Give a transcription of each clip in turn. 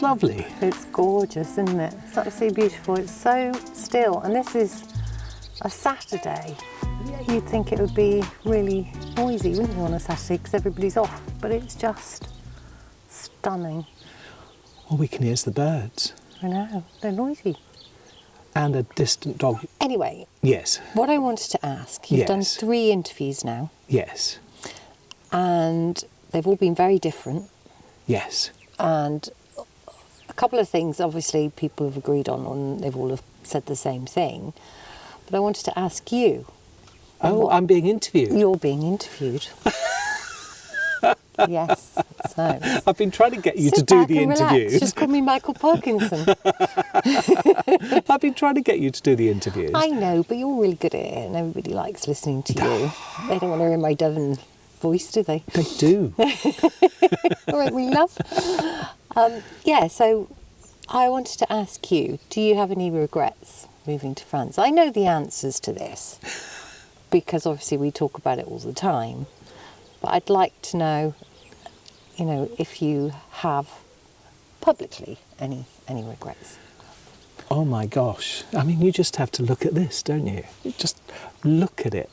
lovely. It's gorgeous, isn't it? It's absolutely beautiful. It's so still, and this is a Saturday. You'd think it would be really noisy, wouldn't you, on a Saturday, because everybody's off, but it's just stunning. All we can hear is the birds. I know, they're noisy. And a distant dog. Anyway, Yes, what I wanted to ask, you've done Yes. 3 interviews now, yes, and they've all been very different, yes. and a couple of things obviously people have agreed on, and they've all have said the same thing, but I wanted to ask you. Oh, I'm being interviewed. You're being interviewed. Yes, so... I've been trying to get you to Sit do back the and relax. interviews. Just call me Michael Parkinson. I've been trying to get you to do the interviews. I know, but you're really good at it, and everybody likes listening to you. They don't want to hear my Devon voice, do they? They do. All right, we love. Yeah, so I wanted to ask you, do you have any regrets moving to France? I know the answers to this, because obviously we talk about it all the time, but I'd like to know, you know, if you have publicly any regrets. Oh my gosh. I mean, you just have to look at this, don't you? You just look at it.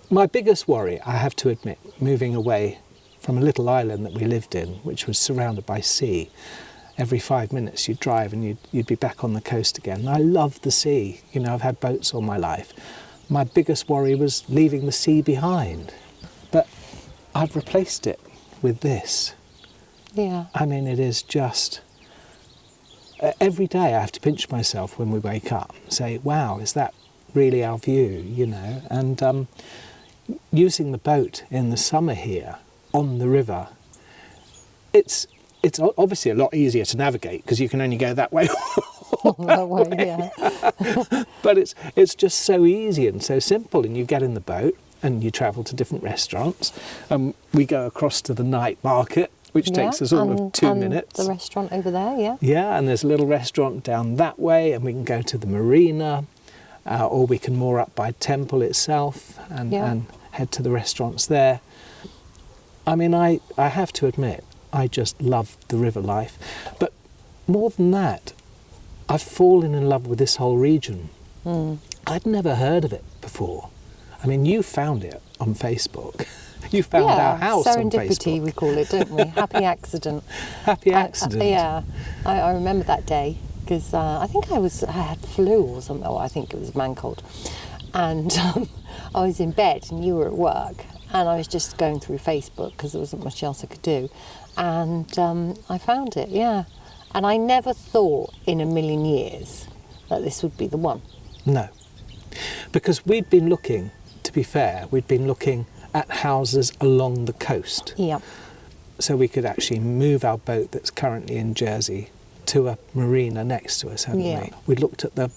My biggest worry, I have to admit, moving away from a little island that we lived in, which was surrounded by sea. Every 5 minutes you'd drive and you'd be back on the coast again. And I love the sea. You know, I've had boats all my life. My biggest worry was leaving the sea behind. But I've replaced it with this. Yeah. I mean, it is just... every day I have to pinch myself when we wake up and say, wow, is that really our view, you know? And using the boat in the summer here on the river, it's obviously a lot easier to navigate because you can only go that way. That way, yeah. But it's just so easy and so simple, and you get in the boat and you travel to different restaurants. We go across to the night market, which takes us all of 2 minutes. The restaurant over there, yeah. Yeah, and there's a little restaurant down that way, and we can go to the marina, or we can moor up by Temple itself and head to the restaurants there. I mean, I have to admit, I just love the river life. But more than that, I've fallen in love with this whole region. I'd never heard of it before. I mean, you found it on Facebook. You found our house on Facebook. Serendipity, we call it, don't we? Happy accident. Happy accident. Yeah, I remember that day because I think I had flu or something. Oh, I think it was a man cold, and I was in bed and you were at work, and I was just going through Facebook because there wasn't much else I could do, and I found it. Yeah, and I never thought in a million years that this would be the one. No, because we'd been looking. To be fair, we'd been looking at houses along the coast. Yeah. So we could actually move our boat that's currently in Jersey to a marina next to us, hadn't we? We looked at the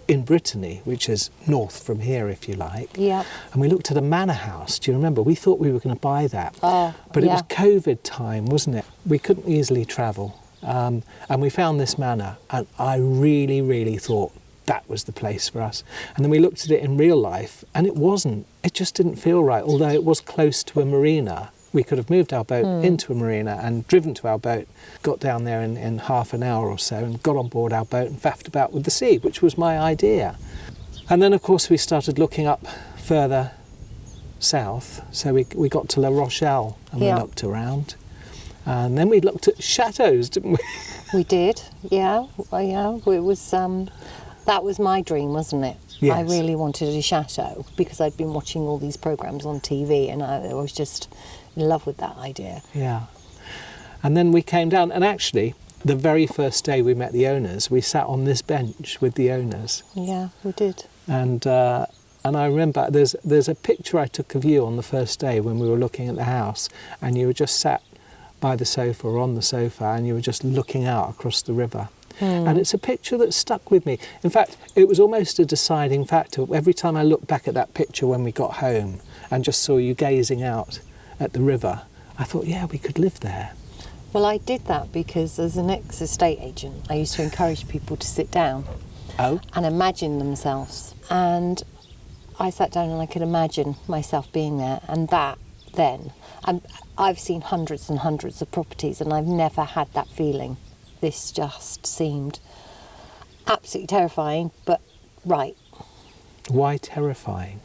in Brittany, which is north from here, if you like. Yeah. And we looked at a manor house. Do you remember? We thought we were going to buy that. But it was COVID time, wasn't it? We couldn't easily travel. And we found this manor, and I really, really thought that was the place for us. And then we looked at it in real life, and it wasn't. It just didn't feel right. Although it was close to a marina, we could have moved our boat into a marina and driven to our boat, got down there in half an hour or so, and got on board our boat and faffed about with the sea, which was my idea. And then, of course, we started looking up further south. So we got to La Rochelle, and we looked around. And then we looked at chateaux, didn't we? We did, yeah. Well, yeah, it was... that was my dream, wasn't it? Yes. I really wanted a chateau because I'd been watching all these programmes on TV, and I was just in love with that idea. Yeah. And then we came down, and actually, the very first day we met the owners, we sat on this bench with the owners. Yeah, we did. And I remember there's a picture I took of you on the first day when we were looking at the house, and you were just sat by the sofa or on the sofa, and you were just looking out across the river. And it's a picture that stuck with me. In fact, it was almost a deciding factor. Every time I looked back at that picture when we got home and just saw you gazing out at the river, I thought, yeah, we could live there. Well, I did that because as an ex-estate agent, I used to encourage people to sit down and imagine themselves. And I sat down and I could imagine myself being there, and that then. And I've seen hundreds and hundreds of properties, and I've never had that feeling. This just seemed absolutely terrifying, but right. Why terrifying?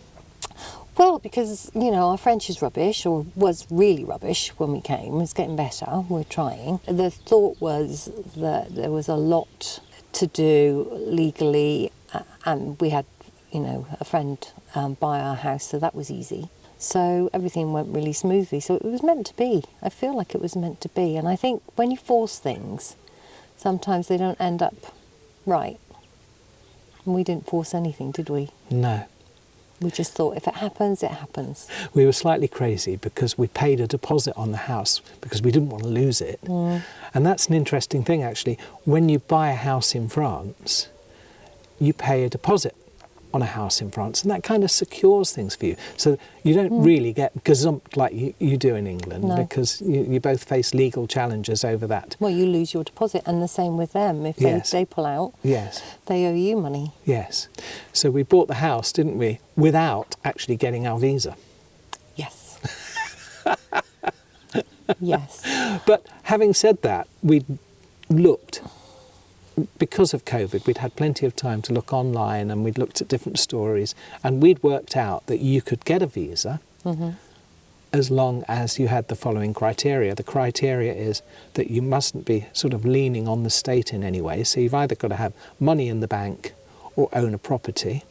Well, because, our French is rubbish, or was really rubbish when we came. It's getting better. We're trying. The thought was that there was a lot to do legally, and we had, a friend buy our house, so that was easy. So everything went really smoothly. So it was meant to be. I feel like it was meant to be. And I think when you force things, sometimes they don't end up right. And we didn't force anything, did we? No. We just thought if it happens, it happens. We were slightly crazy because we paid a deposit on the house because we didn't want to lose it. And that's an interesting thing, actually. When you buy a house in France, you pay a deposit on a house in France, and that kind of secures things for you. So you don't really get gazumped like you do in England, because you both face legal challenges over that. Well, you lose your deposit, and the same with them. If they pull out, they owe you money. Yes. So we bought the house, didn't we, without actually getting our visa. Yes. Yes. But having said that, we looked, because of COVID, we'd had plenty of time to look online, and we'd looked at different stories, and we'd worked out that you could get a visa as long as you had the following criteria. The criteria is that you mustn't be sort of leaning on the state in any way. So you've either got to have money in the bank or own a property,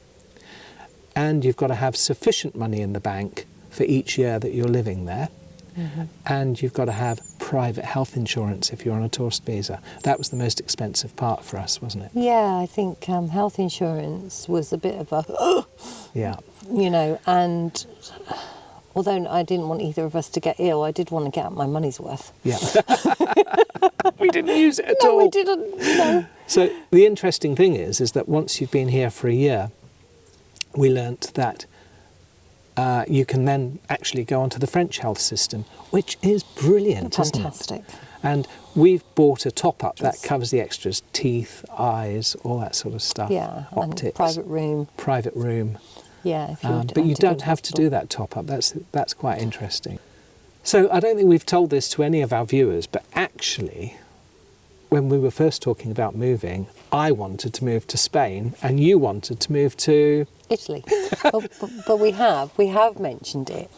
and you've got to have sufficient money in the bank for each year that you're living there. And you've got to have private health insurance if you're on a tourist visa. That was the most expensive part for us, wasn't it? Yeah, I think health insurance was a bit of a... and although I didn't want either of us to get ill, I did want to get out my money's worth. Yeah. We didn't use it at all. No, we didn't. No. So the interesting thing is that once you've been here for a year, we learnt that you can then actually go onto the French health system, which is brilliant, Fantastic. Isn't it? And we've bought a top-up that covers the extras: teeth, eyes, all that sort of stuff. Yeah, optics, and private room. Private room. Yeah, if you but you don't have to do that top-up. That's quite interesting. So I don't think we've told this to any of our viewers, but actually, when we were first talking about moving, I wanted to move to Spain, and you wanted to move to Italy. but we have mentioned it.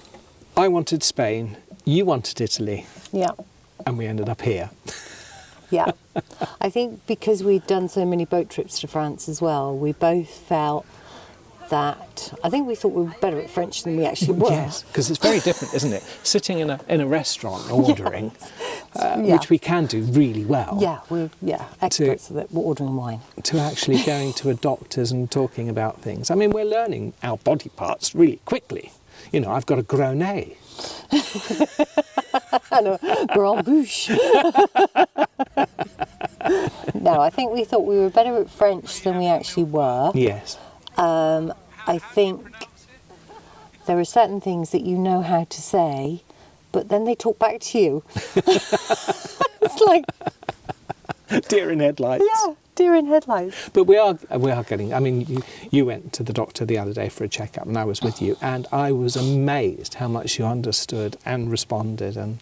I wanted Spain, you wanted Italy. Yeah. And we ended up here. Yeah. I think because we'd done so many boat trips to France as well, we both felt that... I think we thought we were better at French than we actually were. Yes, because it's very different, isn't it? Sitting in a restaurant ordering, which we can do really well. Yeah, we're experts at ordering wine. To actually going to a doctor's and talking about things. I mean, we're learning our body parts really quickly. I've got a gros nez. And a grand bouche. No, I think we thought we were better at French than we actually were. Yes. I think there are certain things that you know how to say, but then they talk back to you. It's like... Deer in headlights. Yeah, deer in headlights. But we are getting... I mean, you went to the doctor the other day for a checkup, and I was with you, and I was amazed how much you understood and responded, and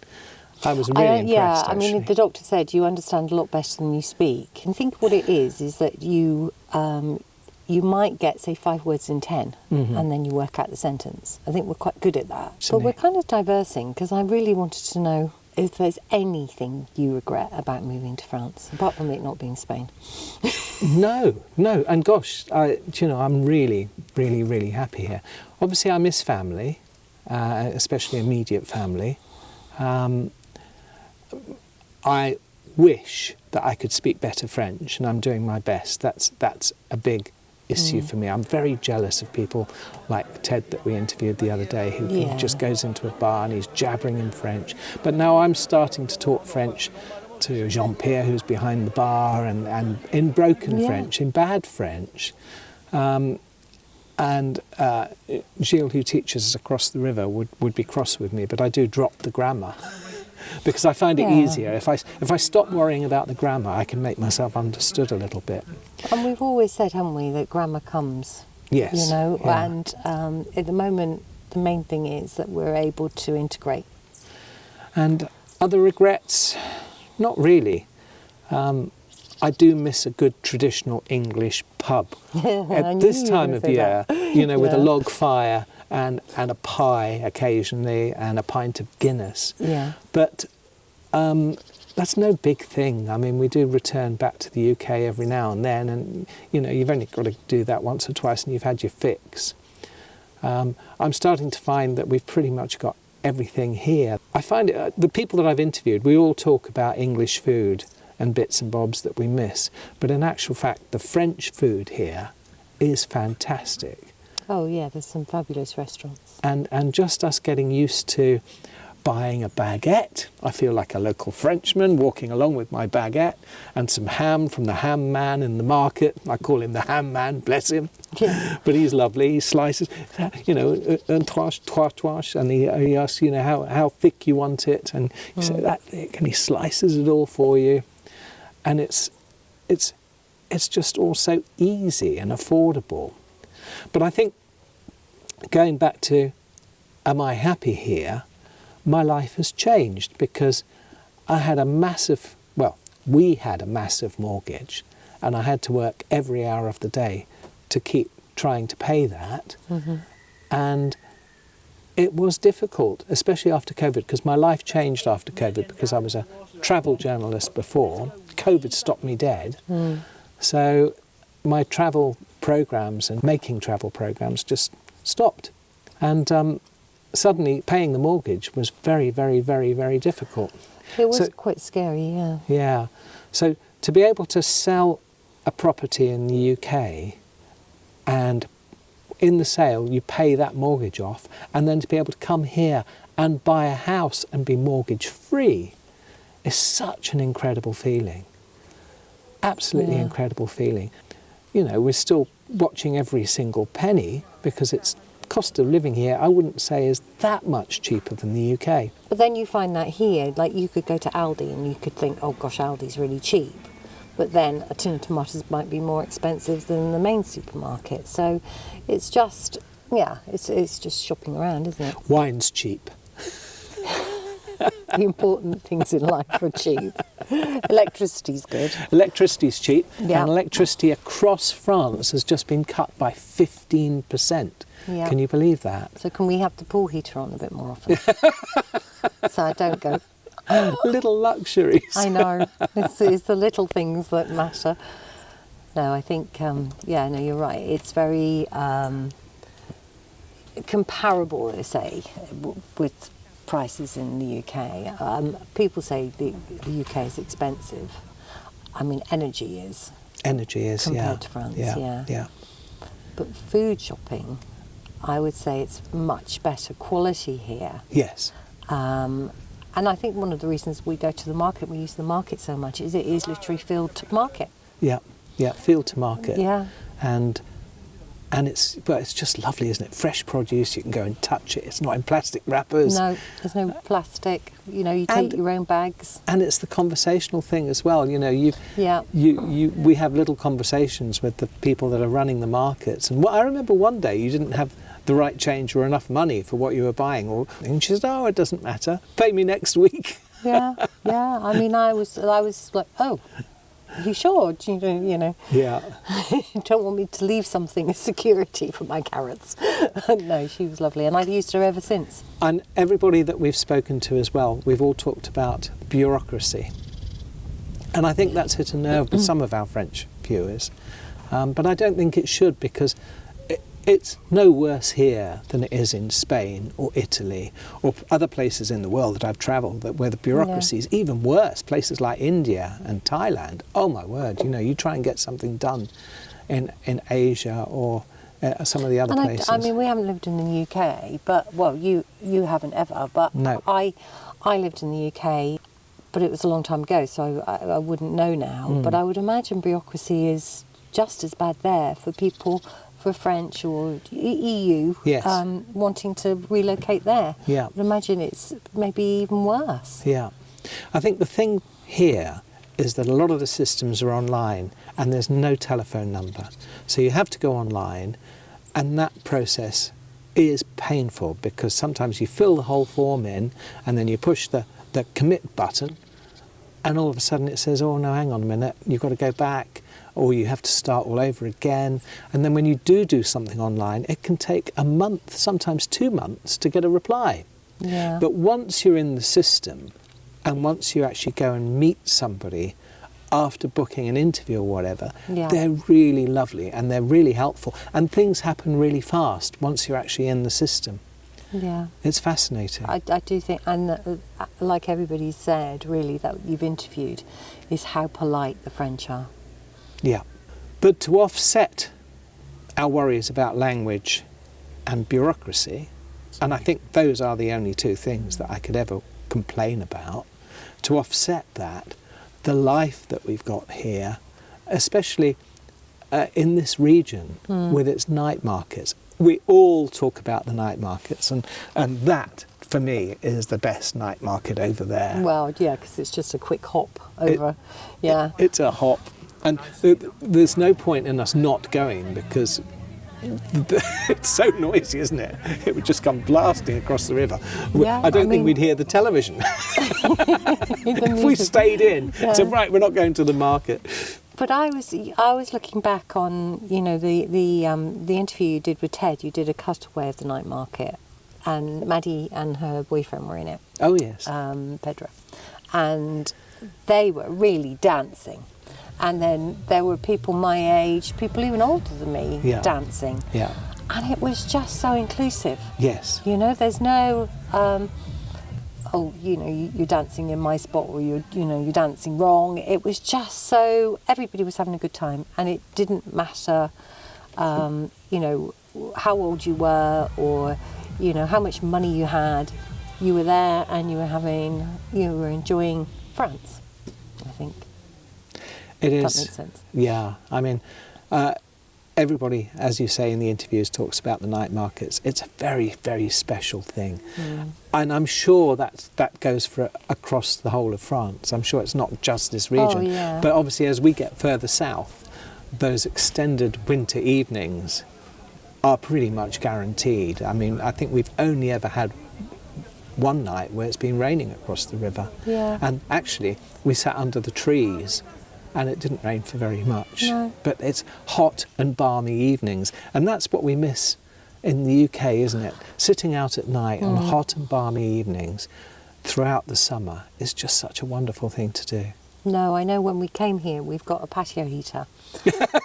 I was really impressed, Yeah, actually. I mean, the doctor said you understand a lot better than you speak. And I think what it is that you might get, say, 5 words in 10, and then you work out the sentence. I think we're quite good at that. But we're kind of diversing, because I really wanted to know if there's anything you regret about moving to France, apart from it not being Spain. No. And gosh, I'm really, really, really happy here. Obviously, I miss family, especially immediate family. I wish that I could speak better French, and I'm doing my best. That's a big issue for me. I'm very jealous of people like Ted that we interviewed the other day, who just goes into a bar and he's jabbering in French. But now I'm starting to talk French to Jean-Pierre, who's behind the bar, and in broken French, in bad French. And Gilles, who teaches us across the river, would be cross with me, but I do drop the grammar. Because I find it easier. If I stop worrying about the grammar, I can make myself understood a little bit. And we've always said, haven't we, that grammar comes. Yes. And at the moment, the main thing is that we're able to integrate. And other regrets? Not really. I do miss a good traditional English pub at this time of year, with a log fire and a pie occasionally and a pint of Guinness. Yeah. But that's no big thing. I mean, we do return back to the UK every now and then, and you've only got to do that once or twice and you've had your fix. I'm starting to find that we've pretty much got everything here. I find the people that I've interviewed, we all talk about English food and bits and bobs that we miss, but in actual fact the French food here is fantastic. Oh yeah, there's some fabulous restaurants. And just us getting used to buying a baguette. I feel like a local Frenchman walking along with my baguette and some ham from the ham man in the market. I call him the ham man, bless him. Yeah. But he's lovely. He slices, un trois, and he asks, how thick you want it, and you say that thick, and he slices it all for you. And it's just all so easy and affordable. But I think going back to, am I happy here? My life has changed because we had a massive mortgage, and I had to work every hour of the day to keep trying to pay that. Mm-hmm. And it was difficult, especially after COVID, because my life changed after COVID because I was a travel journalist before. COVID stopped me dead. Mm. So my travel programs and making travel programs just stopped. And suddenly paying the mortgage was very, very, very, very difficult. It was quite scary, yeah. Yeah. So to be able to sell a property in the UK and in the sale you pay that mortgage off, and then to be able to come here and buy a house and be mortgage free is such an incredible feeling. Absolutely incredible feeling. We're still watching every single penny because it's cost of living here, I wouldn't say is that much cheaper than the UK. But then you find that here, like you could go to Aldi and you could think, oh gosh, Aldi's really cheap. But then a tin of tomatoes might be more expensive than the main supermarket. So it's just, it's just shopping around, isn't it? Wine's cheap. The important things in life are cheap. Electricity's good. Electricity's cheap, yeah. And electricity across France has just been cut by 15%. Yeah. Can you believe that? So can we have the pool heater on a bit more often? So I don't go... Little luxuries. I know. It's the little things that matter. No, I think, you're right. It's very comparable, I say, with prices in the UK. People say the UK is expensive. I mean, energy is. Energy is, compared to France, yeah. But food shopping, I would say it's much better quality here. Yes. And I think one of the reasons we go to the market, we use the market so much, is it is literally field to market. Yeah, field to market. Yeah. And it's just lovely, isn't it? Fresh produce, you can go and touch it. It's not in plastic wrappers. No, there's no plastic. You take your own bags. And it's the conversational thing as well. We have little conversations with the people that are running the markets. And I remember one day you didn't have the right change or enough money for what you were buying, and she said, "Oh, it doesn't matter. Pay me next week." Yeah. I mean, I was like, "Oh, are you sure? Yeah. You don't want me to leave something as security for my carrots." No, she was lovely, and I've used her ever since. And everybody that we've spoken to as well, we've all talked about bureaucracy, and I think that's hit a nerve with some of our French viewers, but I don't think it should, because it's no worse here than it is in Spain or Italy or other places in the world that I've travelled where the bureaucracy is even worse. Places like India and Thailand. Oh my word! You try and get something done in Asia or some of the other places. I mean, we haven't lived in the UK, but you haven't ever. But no. I lived in the UK, but it was a long time ago, so I wouldn't know now. But I would imagine bureaucracy is just as bad there for people. For French or EU, yes. Wanting to relocate there. Yeah. I would imagine it's maybe even worse. Yeah. I think the thing here is that a lot of the systems are online and there's no telephone number. So you have to go online, and that process is painful, because sometimes you fill the whole form in and then you push the commit button, and all of a sudden it says, oh no, hang on a minute, you've got to go back, or you have to start all over again. And then when you do something online, it can take a month, sometimes 2 months to get a reply. Yeah. But once you're in the system, and once you actually go and meet somebody after booking an interview or whatever, they're really lovely and they're really helpful, and things happen really fast once you're actually in the system. Yeah. It's fascinating. I do think, and like everybody said, really, that you've interviewed, is how polite the French are. Yeah. But to offset our worries about language and bureaucracy, and I think those are the only two things that I could ever complain about, to offset that, the life that we've got here, especially in this region with its night markets. We all talk about the night markets, and that, for me, is the best night market over there. Well, yeah, because it's just a quick hop over. It's a hop. And there's no point in us not going, because it's so noisy, isn't it? It would just come blasting across the river. I don't think we'd hear the television if we stayed in. Yeah. So right, we're not going to the market. But I was looking back on, you know, the interview you did with Ted. You did a cutaway of the night market, and Maddie and her boyfriend were in it. Oh yes, Pedro, and they were really dancing. And then there were people my age, people even older than me, dancing. Yeah. And it was just so inclusive. Yes. You know, there's no, you're dancing in my spot, or you're dancing wrong. It was just so, everybody was having a good time, and it didn't matter, how old you were, or, how much money you had. You were there and you were enjoying France, I think. It is. That makes sense. Yeah, I mean, everybody, as you say in the interviews, talks about the night markets. It's a very, very special thing. And I'm sure that goes for across the whole of France. I'm sure it's not just this region. Oh, yeah. But obviously, as we get further south, those extended winter evenings are pretty much guaranteed. I mean, I think we've only ever had one night where it's been raining across the river. Yeah. And actually, we sat under the trees, and it didn't rain for very much. No. But it's hot and balmy evenings, and that's what we miss in the UK, isn't it? Sitting out at night on hot and balmy evenings throughout the summer is just such a wonderful thing to do. No, I know when we came here, we've got a patio heater.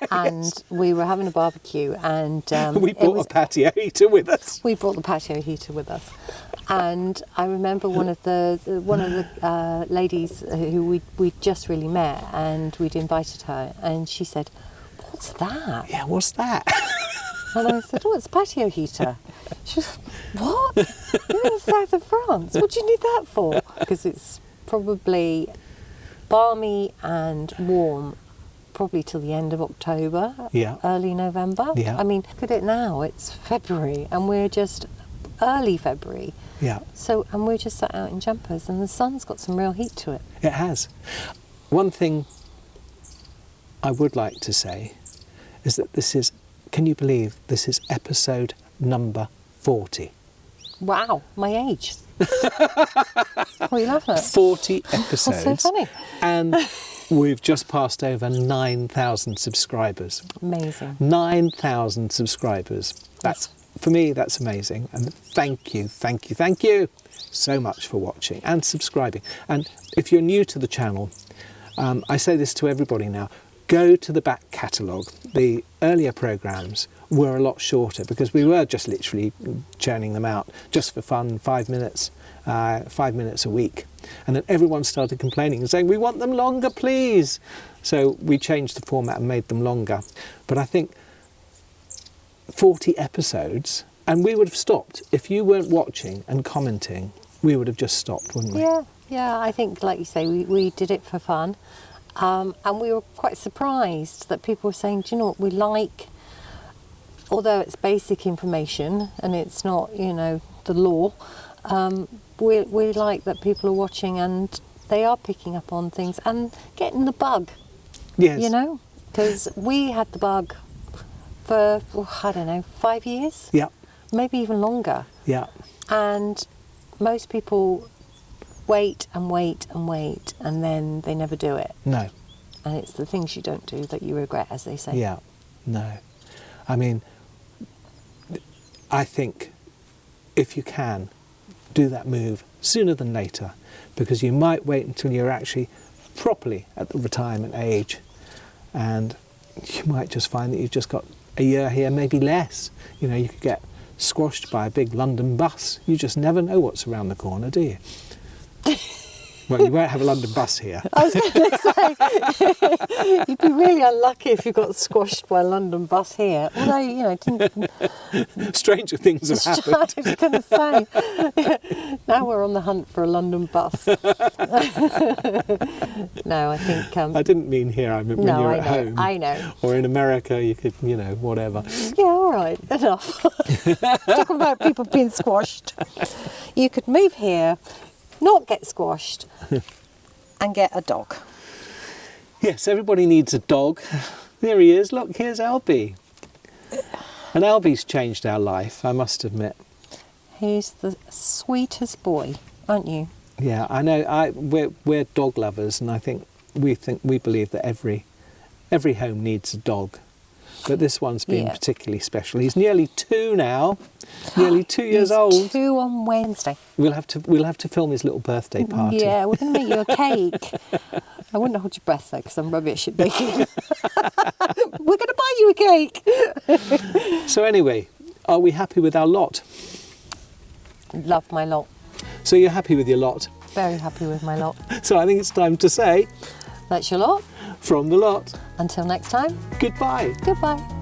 And we were having a barbecue, and we brought a patio heater with us. We brought the patio heater with us. And I remember one of the ladies who we'd just really met, and we'd invited her, and she said, "What's that?" Yeah, what's that? And I said, "Oh, it's a patio heater." She was, "What? You're in the south of France. What do you need that for?" Because it's probably balmy and warm, probably till the end of October, early November. Yeah. I mean, look at it now. It's February, and we're just early February. Yeah. So, and we're just sat out in jumpers, and the sun's got some real heat to it. It has. One thing I would like to say is that this is, can you believe this is episode number 40? Wow, my age. What are you laughing at? 40 episodes. That's so funny. And we've just passed over 9,000 subscribers. Amazing. 9,000 subscribers. That's, for me, that's amazing. And thank you so much for watching and subscribing. And if you're new to the channel, I say this to everybody now, go to the back catalogue. The earlier programmes were a lot shorter because we were just literally churning them out just for fun, 5 minutes a week. And then everyone started complaining and saying, we want them longer, please. So we changed the format and made them longer. But I think 40 episodes, and we would have stopped. If you weren't watching and commenting, we would have just stopped, wouldn't we? Yeah, I think, like you say, we did it for fun. And we were quite surprised that people were saying, do you know what we like? Although it's basic information and it's not, the law, we like that people are watching and they are picking up on things and getting the bug. Yes. Because we had the bug for, 5 years. Yeah. maybe even longer. Yeah. And most people wait and wait and wait, and then they never do it. No. And it's the things you don't do that you regret, as they say. Yeah. No. I mean, I think if you can, do that move sooner than later, because you might wait until you're actually properly at the retirement age, and you might just find that you've just got a year here, maybe less. You know, you could get squashed by a big London bus. You just never know what's around the corner, do you? Well, you won't have a London bus here. I was going to say, you'd be really unlucky if you got squashed by a London bus here. Although, you know, it didn't... Stranger things have happened. I was going to say, now we're on the hunt for a London bus. No, I think... I didn't mean here, I meant when you're at home. I know. Or in America, you could, you know, whatever. Yeah, all right, enough. Talking about people being squashed. You could move here, not get squashed, and get a dog. Yes, everybody needs a dog. There he is. Look, here's Albie. And Albie's changed our life, I must admit. He's the sweetest boy, aren't you? Yeah, I know. We're dog lovers, and I think we believe that every home needs a dog. But this one's been particularly special. He's nearly 2 now, nearly 2 years old. He's 2 on Wednesday. We'll have to film his little birthday party. Yeah, we're going to make you a cake. I wouldn't hold your breath though, because I'm rubbish at baking. We're going to buy you a cake. So anyway, are we happy with our lot? Love my lot. So you're happy with your lot? Very happy with my lot. So I think it's time to say, That's your lot. from the lot, Until next time. goodbye. Goodbye.